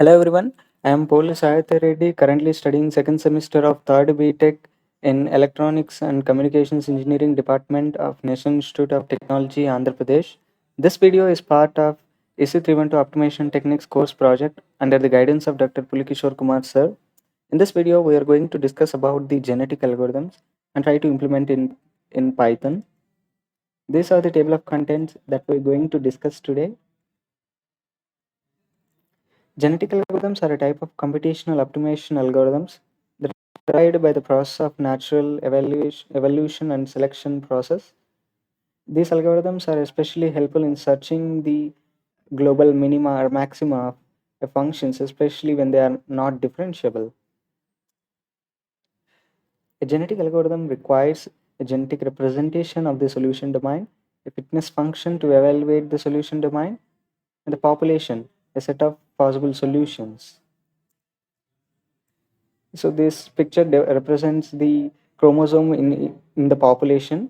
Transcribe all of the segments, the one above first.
Hello everyone, I am Polish Reddy, currently studying second semester of third B.Tech in Electronics and Communications Engineering Department of National Institute of Technology, Andhra Pradesh. This video is part of EC312 Optimization Techniques course project under the guidance of Dr. Pulikishore Kumar sir. In this video, we are going to discuss about the genetic algorithms and try to implement in Python. These are the table of contents that we are going to discuss today. Genetic algorithms are a type of computational optimization algorithms that are derived by the process of natural evolution and selection process. These algorithms are especially helpful in searching the global minima or maxima of functions, especially when they are not differentiable. A genetic algorithm requires a genetic representation of the solution domain, a fitness function to evaluate the solution domain, and the population, a set of possible solutions. So this picture represents the chromosome in the population.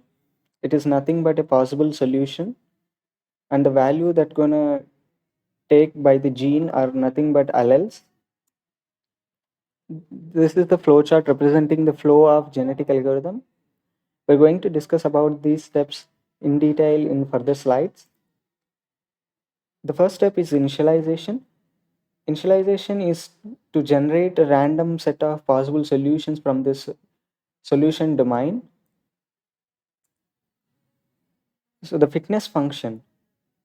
It is nothing but a possible solution, and the value that gonna take by the gene are nothing but alleles. This is the flow chart representing the flow of genetic algorithm. We're going to discuss about these steps in detail in further slides. The first step is initialization. Initialization is to generate a random set of possible solutions from this solution domain. So the fitness function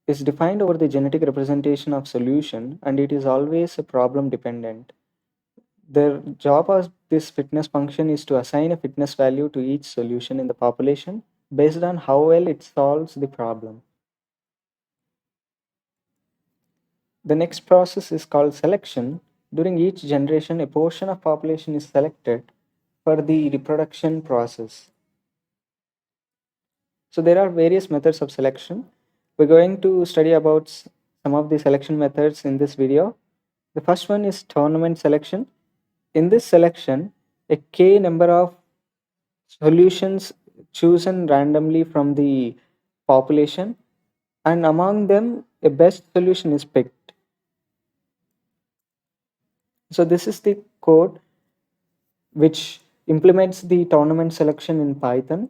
is defined over the genetic representation of solution, and it is always a problem dependent. The job of this fitness function is to assign a fitness value to each solution in the population based on how well it solves the problem. The next process is called selection. During each generation, a portion of population is selected for the reproduction process. So there are various methods of selection. We're going to study about some of the selection methods in this video. The first one is tournament selection. In this selection, a k number of solutions chosen randomly from the population, and among them a best solution is picked. So this is the code which implements the tournament selection in Python.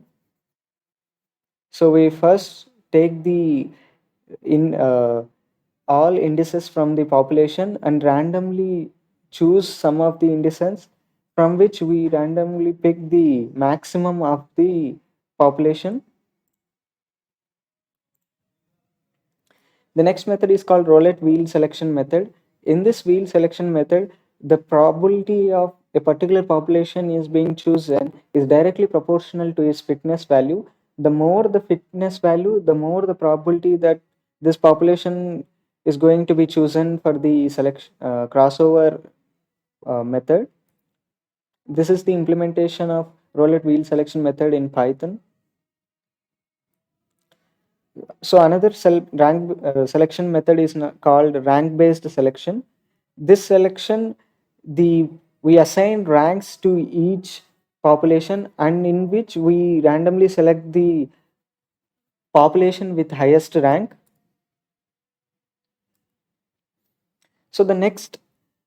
So we first take the in all indices from the population and randomly choose some of the indices from which we randomly pick the maximum of the population. The next method is called roulette wheel selection method. In this wheel selection method, the probability of a particular population is being chosen is directly proportional to its fitness value. The more the fitness value, the more the probability that this population is going to be chosen for the selection crossover method. This is the implementation of roulette wheel selection method in Python. So another selection method is called rank based selection. This selection, the we assign ranks to each population, and in which we randomly select the population with highest rank. So the next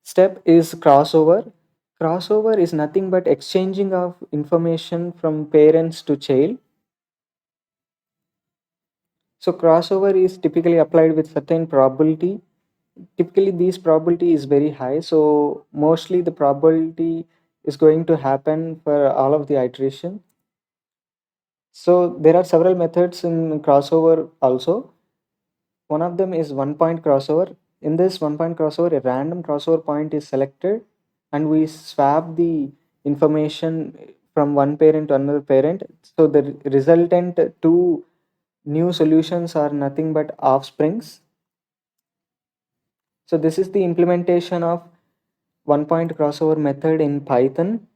step is crossover. Crossover is nothing but exchanging of information from parents to child. So crossover is typically applied with certain probability. Typically this probability is very high, so mostly the probability is going to happen for all of the iteration. So there are several methods in crossover also. One of them is one point crossover. In this one point crossover, a random crossover point is selected and we swap the information from one parent to another parent. So the resultant two new solutions are nothing but offsprings. So this is the implementation of one point crossover method in Python.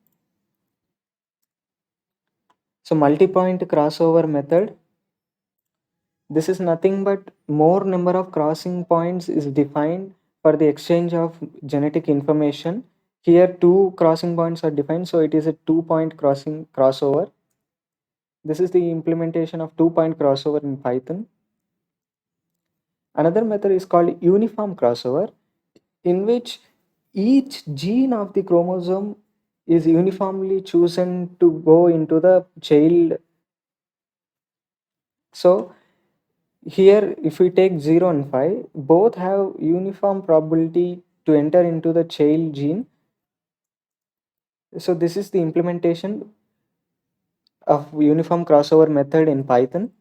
So multi-point crossover method. This is nothing but more number of crossing points is defined for the exchange of genetic information. Here two crossing points are defined, so it is a 2-point crossover. This is the implementation of 2-point crossover in Python. Another method is called uniform crossover, in which Each gene of the chromosome is uniformly chosen to go into the child. So here, if we take 0 and 5, both have uniform probability to enter into the child gene. So this is the implementation of uniform crossover method in Python.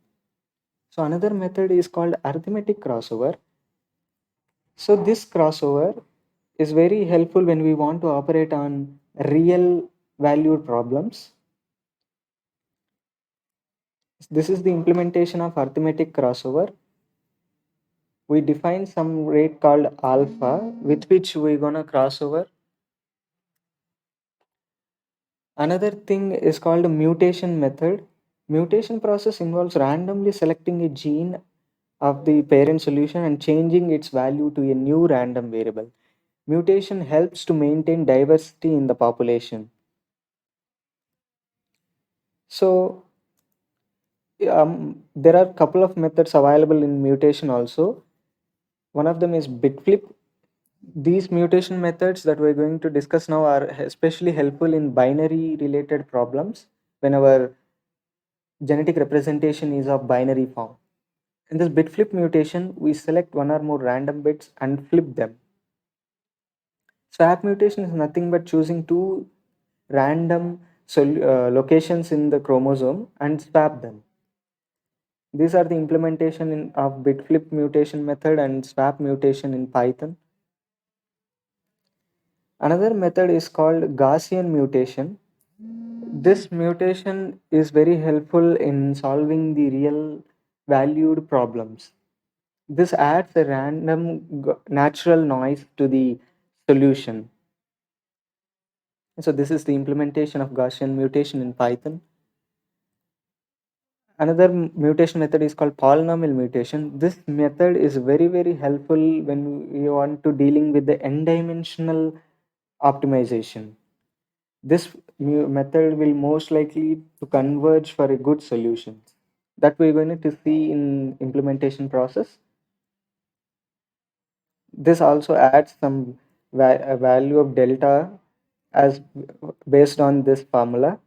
So another method is called arithmetic crossover. So this crossover is very helpful when we want to operate on real valued problems. This is the implementation of arithmetic crossover. We define some rate called alpha with which we're gonna cross over. Another thing is called a mutation method. Mutation process involves randomly selecting a gene of the parent solution and changing its value to a new random variable. Mutation helps to maintain diversity in the population. So there are a couple of methods available in mutation also. One of them is bit flip. These mutation methods that we're going to discuss now are especially helpful in binary related problems when our genetic representation is of binary form. In this bit flip mutation, we select one or more random bits and flip them. Swap mutation is nothing but choosing two random locations in the chromosome and swap them. These are the implementation of bit flip mutation method and swap mutation in Python. Another method is called Gaussian mutation. This mutation is very helpful in solving the real valued problems. This adds a random natural noise to the solution. So this is the implementation of Gaussian mutation in Python. Another mutation method is called polynomial mutation. This method is very helpful when you want to dealing with the n-dimensional optimization. This method will most likely to converge for a good solution that we're going to see in implementation process. This also adds some a value of delta as based on this formula.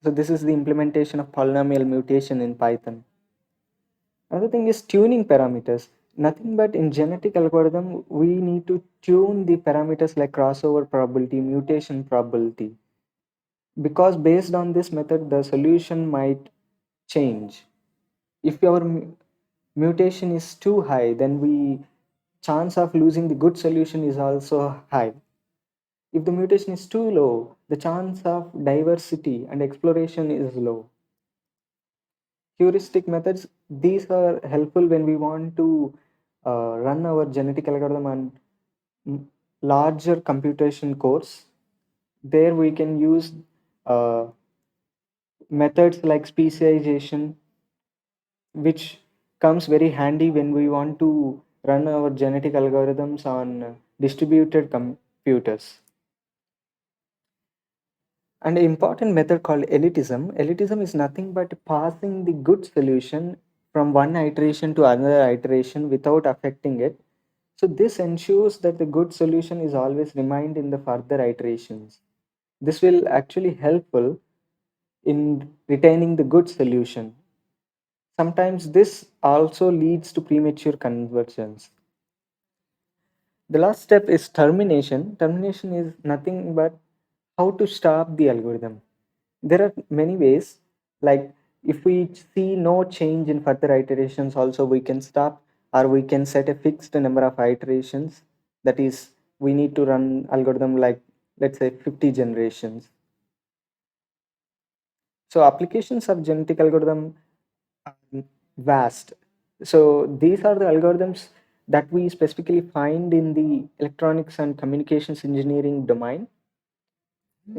So this is the implementation of polynomial mutation in Python. Another thing is tuning parameters. Nothing but in genetic algorithm, we need to tune the parameters like crossover probability, mutation probability. Because based on this method, the solution might change. If our mutation is too high, then we chance of losing the good solution is also high. If the mutation is too low, the chance of diversity and exploration is low. Heuristic methods, these are helpful when we want to run our genetic algorithm on larger computation cores. There we can use uh, methods like specialization, which comes very handy when we want to run our genetic algorithms on distributed computers. And an important method called elitism. Elitism is nothing but passing the good solution from one iteration to another iteration without affecting it. So this ensures that the good solution is always remained in the further iterations. This will actually helpful in retaining the good solution. Sometimes this also leads to premature conversions. The last step is termination. Termination is nothing but how to stop the algorithm. There are many ways, like if we see no change in further iterations, also we can stop, or we can set a fixed number of iterations. That is, we need to run algorithm like, let's say, 50 generations. So applications of genetic algorithm are vast. So these are the algorithms that we specifically find in the electronics and communications engineering domain.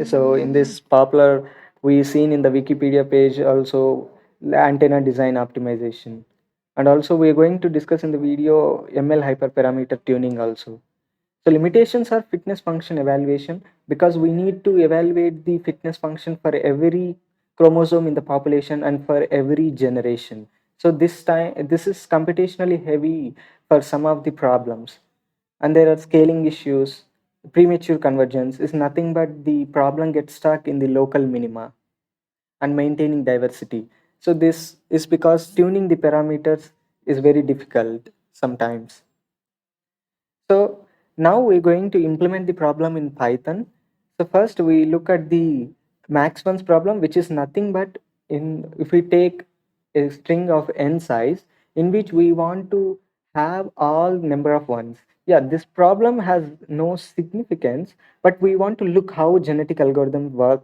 So in this popular, we seen in the Wikipedia page also antenna design optimization, and also we are going to discuss in the video ML hyperparameter tuning also. So limitations are fitness function evaluation, because we need to evaluate the fitness function for every chromosome in the population and for every generation. So this is computationally heavy for some of the problems. and there are scaling issues. Premature convergence is nothing but the problem gets stuck in the local minima and maintaining diversity. So this is because tuning the parameters is very difficult sometimes. So now we're going to implement the problem in Python. So first we look at the max ones problem, which is nothing but in if we take a string of n size in which we want to have all number of ones. Yeah, this problem has no significance, but we want to look how genetic algorithms work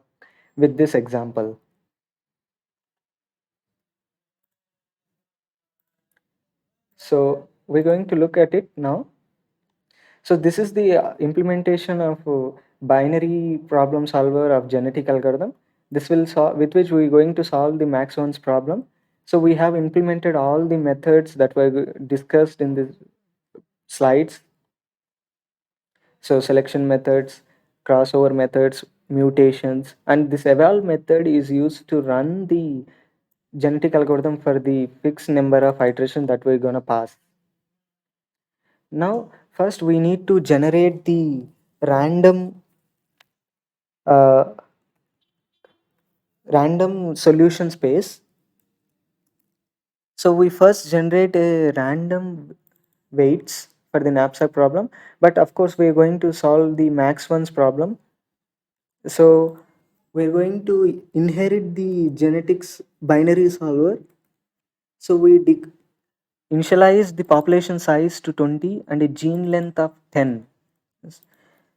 with this example. So we're going to look at it now. So this is the implementation of binary problem solver of genetic algorithm. This will solve with which we're going to solve the max ones problem. So we have implemented all the methods that were discussed in the slides. So selection methods, crossover methods, mutations, and this eval method is used to run the genetic algorithm for the fixed number of iterations that we're gonna pass. Now, first we need to generate the random uh, random solution space. So we first generate a random weights for the knapsack problem, but of course we're going to solve the max ones problem. So we're going to inherit the genetics binary solver. So we initialize the population size to 20 and a gene length of 10.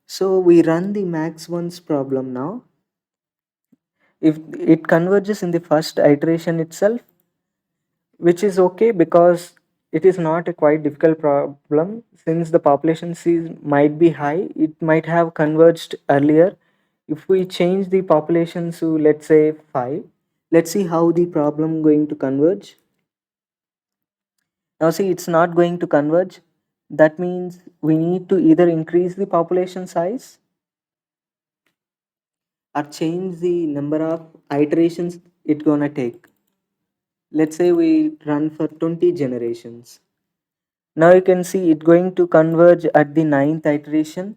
So we run the max ones problem now. If it converges in the first iteration itself, which is okay because it is not a quite difficult problem, since the population size might be high, it might have converged earlier. If we change the population to let's say 5, let's see how the problem going to converge. Now see, it's not going to converge. That means we need to either increase the population size or change the number of iterations it gonna take. Let's say we run for 20 generations. Now you can see it going to converge at the ninth iteration.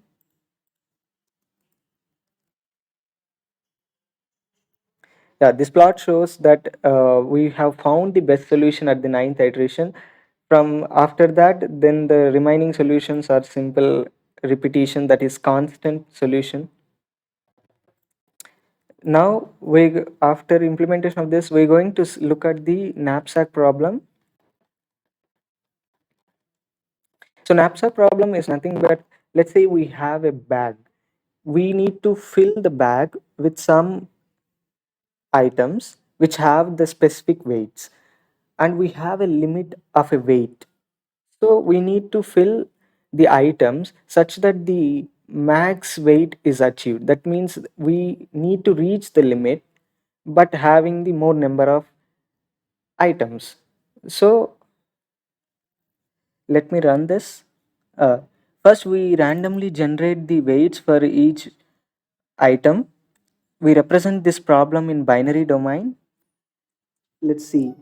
Yeah, this plot shows that we have found the best solution at the ninth iteration. From after that, then the remaining solutions are simple repetition, that is constant solution. Now we after implementation of this, we're going to look at the knapsack problem. So knapsack problem is nothing but, let's say we have a bag. We need to fill the bag with some items which have the specific weights, and we have a limit of a weight. So we need to fill the items such that the max weight is achieved. That means we need to reach the limit but having the more number of items. So let me run this. uh, First we randomly generate the weights for each item. We represent this problem in binary domain. Let's see,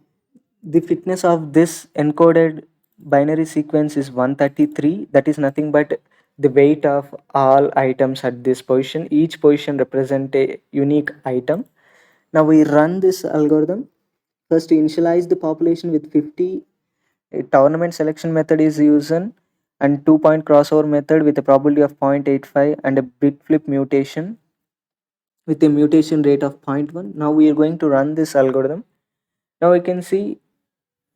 the fitness of this encoded binary sequence is 133. That is nothing but the weight of all items at this position. Each position represent a unique item. Now we run this algorithm. First initialize the population with 50. A tournament selection method is used, and 2-point crossover method with a probability of 0.85 and a bit flip mutation with a mutation rate of 0.1. Now we are going to run this algorithm. Now we can see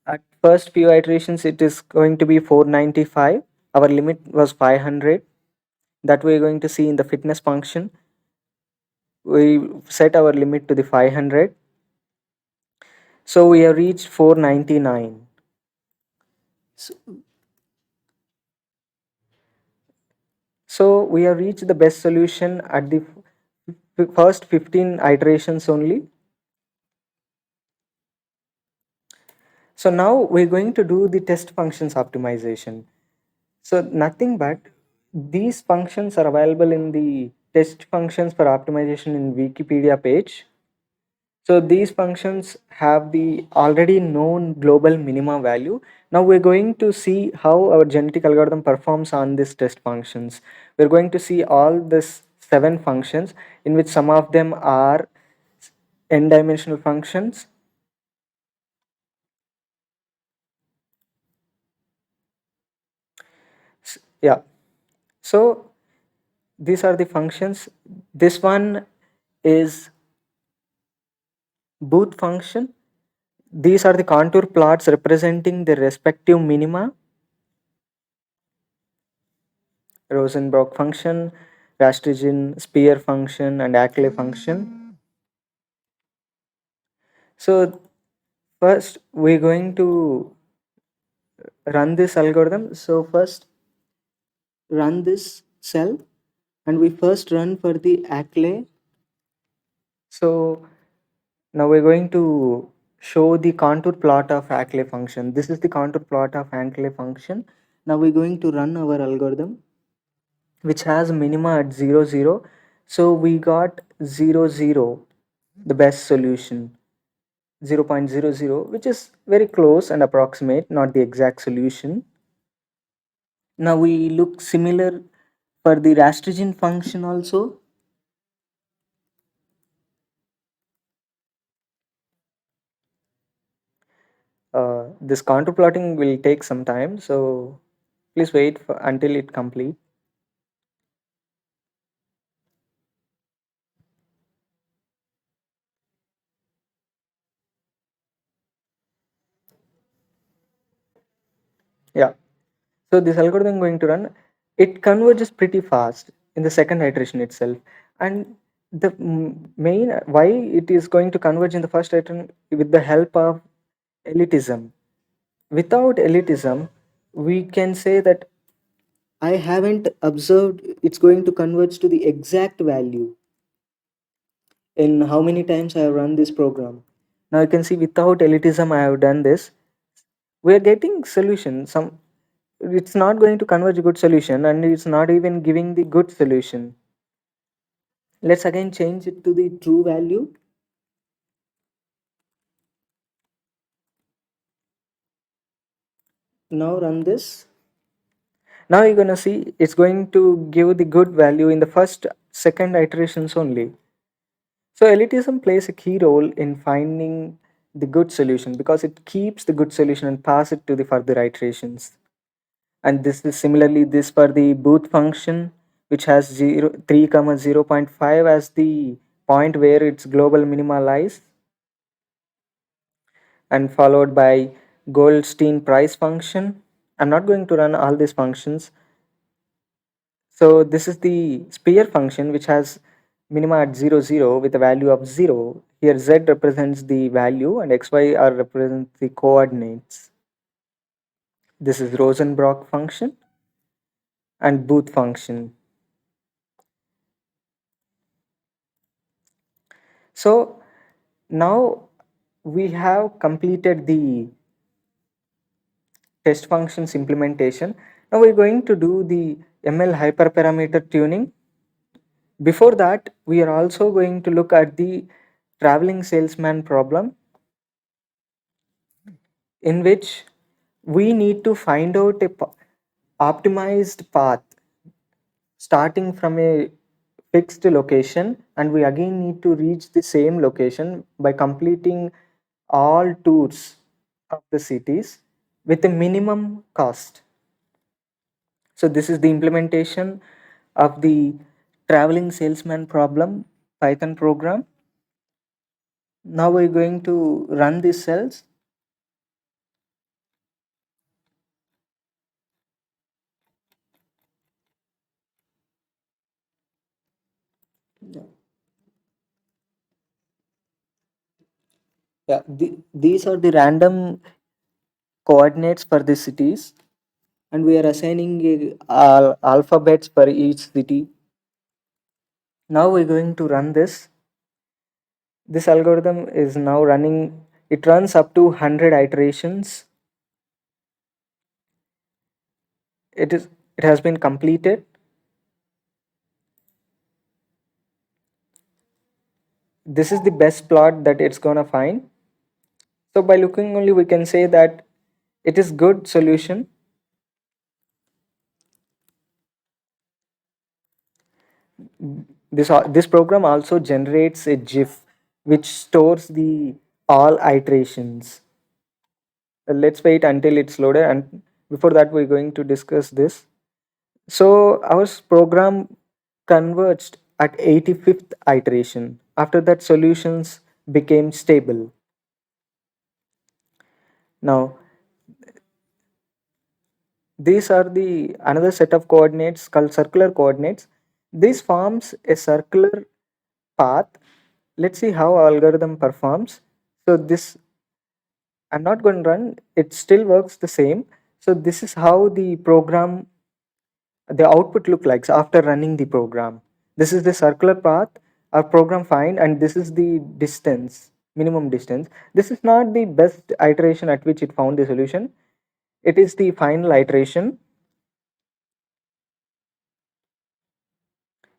at first few iterations it is going to be 495. Our limit was 500. That we are going to see in the fitness function. We set our limit to the 500. So we have reached 499. So, so we have reached the best solution at the first 15 iterations only. So now we're going to do the test functions optimization. So nothing but these functions are available in the test functions for optimization in Wikipedia page. So these functions have the already known global minima value. Now we're going to see how our genetic algorithm performs on these test functions. We're going to see all these 7 functions, in which some of them are n-dimensional functions. Yeah. So these are the functions. This one is booth function. These are the contour plots representing the respective minima. Rosenbrock function, Rastrigian sphere function, and Ackley function. So first we're going to run this algorithm. So first run this cell, and we first run for the Ackley. So now we're going to show the contour plot of Ackley function. This is the contour plot of Ackley function. Now we're going to run our algorithm, which has minima at 0 0. So we got 0 0, the best solution. 0.00, which is very close and approximate, not the exact solution. Now we look similar for the Rastrigian function also. This contour plotting will take some time, so please wait until it complete. Yeah, so this algorithm going to run, it converges pretty fast in the second iteration itself. And the main why it is going to converge in the first iteration with the help of elitism. Without elitism, we can say that I haven't observed it's going to converge to the exact value in how many times I have run this program. Now you can see without elitism I have done this. We are getting solution. It's not going to converge a good solution, and it's not even giving the good solution. Let's again change it to the true value. Now run this. Now you're gonna see it's going to give the good value in the first second iterations only. So elitism plays a key role in finding the good solution because it keeps the good solution and pass it to the further iterations. And this is similarly this for the booth function, which has 3 comma 0.5 as the point where its global minima lies, and followed by Goldstein price function. I'm not going to run all these functions. So this is the sphere function, which has minima at 0 0 with a value of 0. Here z represents the value and xy are represent the coordinates. This is Rosenbrock function and Booth function. So now we have completed the test functions implementation. Now we're going to do the ML hyperparameter tuning. Before that, we are also going to look at the traveling salesman problem, in which we need to find out a optimized path starting from a fixed location, and we again need to reach the same location by completing all tours of the cities with a minimum cost. So this is the implementation of the traveling salesman problem Python program. Now we're going to run these cells. Yeah, these are the random coordinates for the cities, and we are assigning alphabets for each city. Now we're going to run this. This algorithm is now running, it runs up to 100 iterations. It has been completed. this is the best plot that it's gonna find. So by looking only, we can say that it is good solution. This program also generates a GIF which stores the all iterations. Let's wait until it's loaded, and before that we're going to discuss this. So our program converged at 85th iteration. After that, solutions became stable. Now these are the another set of coordinates called circular coordinates. This forms a circular path. Let's see how algorithm performs. So this, I'm not going to run, it still works the same. So this is how the program, the output look like after running the program. This is the circular path our program find, and this is the distance, minimum distance. This is not the best iteration at which it found the solution. It is the final iteration.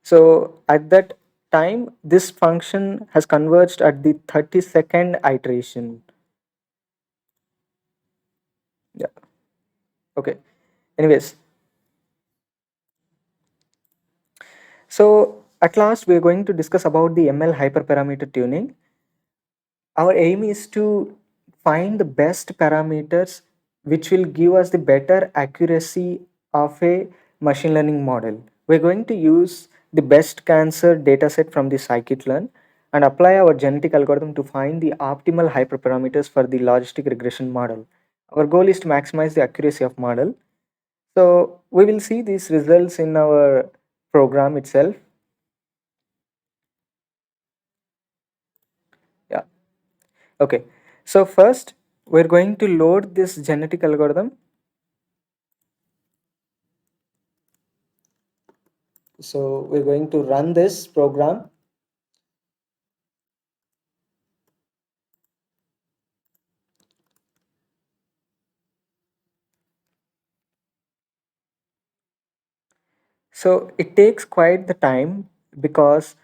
So at that time, this function has converged at the 32nd iteration. Yeah. Okay. Anyways, so at last we're going to discuss about the ML hyperparameter tuning. Our aim is to find the best parameters which will give us the better accuracy of a machine learning model. We're going to use the best cancer dataset from the scikit-learn and apply our genetic algorithm to find the optimal hyperparameters for the logistic regression model. Our goal is to maximize the accuracy of model. So we will see these results in our program itself. Yeah. Okay. So first we're going to load this genetic algorithm. So we're going to run this program. So it takes quite the time because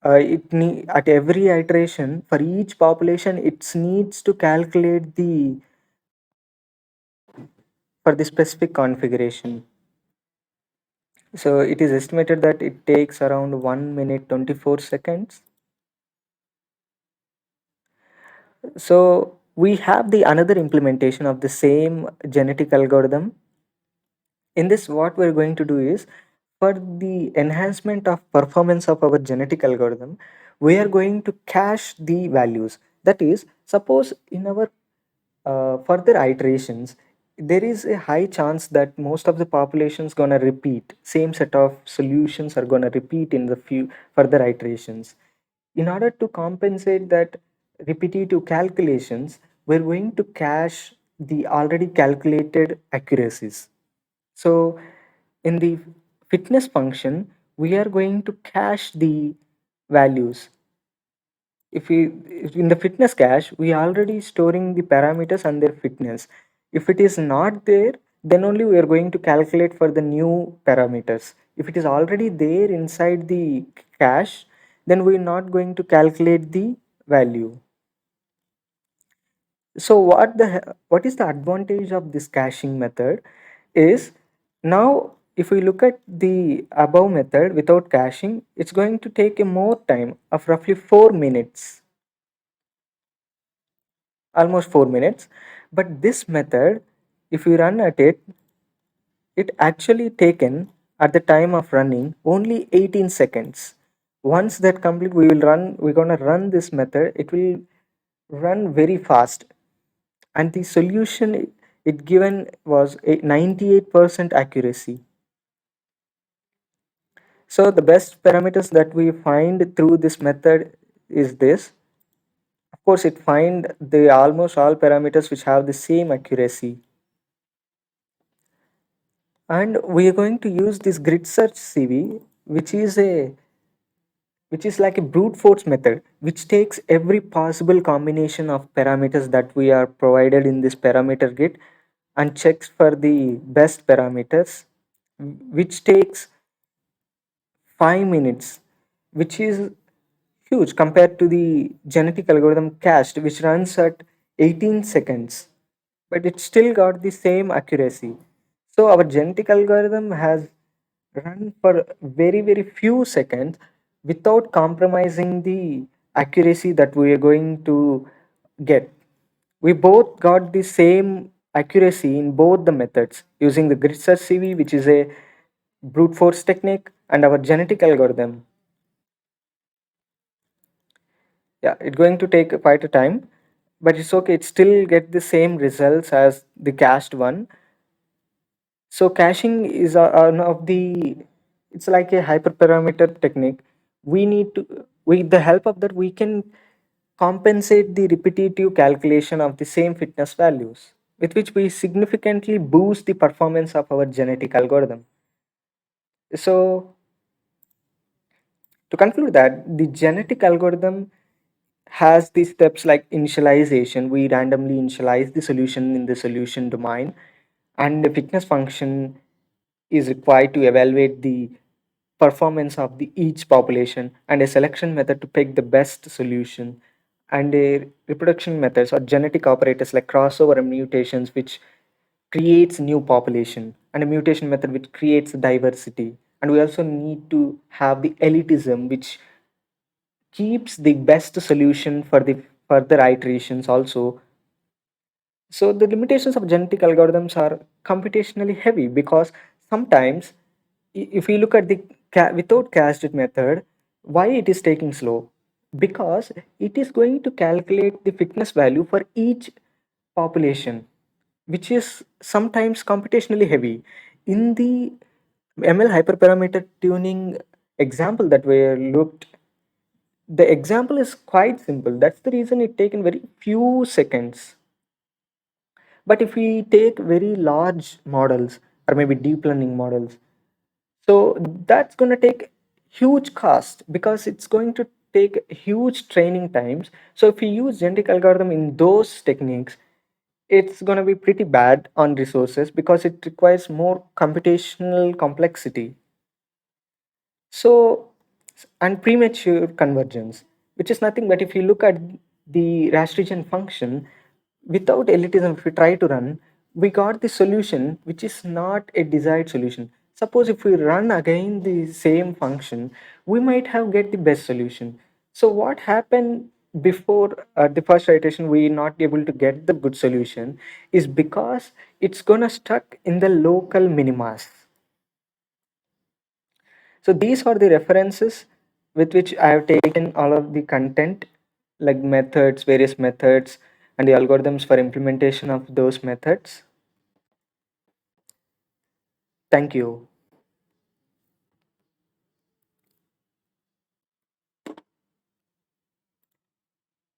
at every iteration for each population it needs to calculate the for the specific configuration. So it is estimated that it takes around 1 minute 24 seconds. So we have the another implementation of the same genetic algorithm. In this, what we're going to do is, for the enhancement of performance of our genetic algorithm, we are going to cache the values. That is, suppose in our further iterations, there is a high chance that most of the populations gonna repeat. Same set of solutions are gonna repeat in the few further iterations. In order to compensate that repetitive calculations, we're going to cache the already calculated accuracies. So in the fitness function, we are going to cache the values. If in the fitness cache, we already storing the parameters and their fitness. If it is not there, then only we are going to calculate for the new parameters. If it is already there inside the cache, then we are not going to calculate the value. So what is the advantage of this caching method is, now if we look at the above method without caching, it's going to take a more time of roughly 4 minutes, almost 4 minutes. But this method, if we run at it, it actually taken at the time of running only 18 seconds. Once that complete, we're gonna run this method, it will run very fast, and the solution it given was a 98% accuracy. So the best parameters that we find through this method is this. Of course, it find the almost all parameters which have the same accuracy. And we are going to use this grid search CV, which is like a brute force method, which takes every possible combination of parameters that we are provided in this parameter grid and checks for the best parameters, which takes 5 minutes, which is huge compared to the genetic algorithm cast, which runs at 18 seconds, but it still got the same accuracy. So our genetic algorithm has run for very, very few seconds without compromising the accuracy that we are going to get. We both got the same accuracy in both the methods using the grid search CV, which is a brute force technique, and our genetic algorithm. Yeah, it's going to take quite a time, but it's okay. It still get the same results as the cached one. So caching is one of the, it's like a hyperparameter technique. We need to, with the help of that, we can compensate the repetitive calculation of the same fitness values, with which we significantly boost the performance of our genetic algorithm. So to conclude that, the genetic algorithm has these steps like initialization. We randomly initialize the solution in the solution domain, and the fitness function is required to evaluate the performance of the each population, and a selection method to pick the best solution, and a reproduction methods or genetic operators like crossover and mutations, which creates new population, and a mutation method which creates diversity. And we also need to have the elitism, which keeps the best solution for the further iterations also. So the limitations of genetic algorithms are computationally heavy, because sometimes if we look at the without casted method, why it is taking slow? Because it is going to calculate the fitness value for each population, which is sometimes computationally heavy. In the ML hyperparameter tuning example that we looked, the example is quite simple. That's the reason it taken very few seconds. But if we take very large models or maybe deep learning models, so that's going to take huge cost, because it's going to take huge training times. So if we use genetic algorithm in those techniques, it's going to be pretty bad on resources, because it requires more computational complexity. So, and premature convergence, which is nothing but, if you look at the Rastregion function, without elitism, if we try to run, we got the solution which is not a desired solution. Suppose if we run again the same function, we might have get the best solution. So what happened before the first iteration we not able to get the good solution, is because it's gonna stuck in the local minimas. So these are the references with which I have taken all of the content, like methods, various methods, and the algorithms for implementation of those methods. Thank you.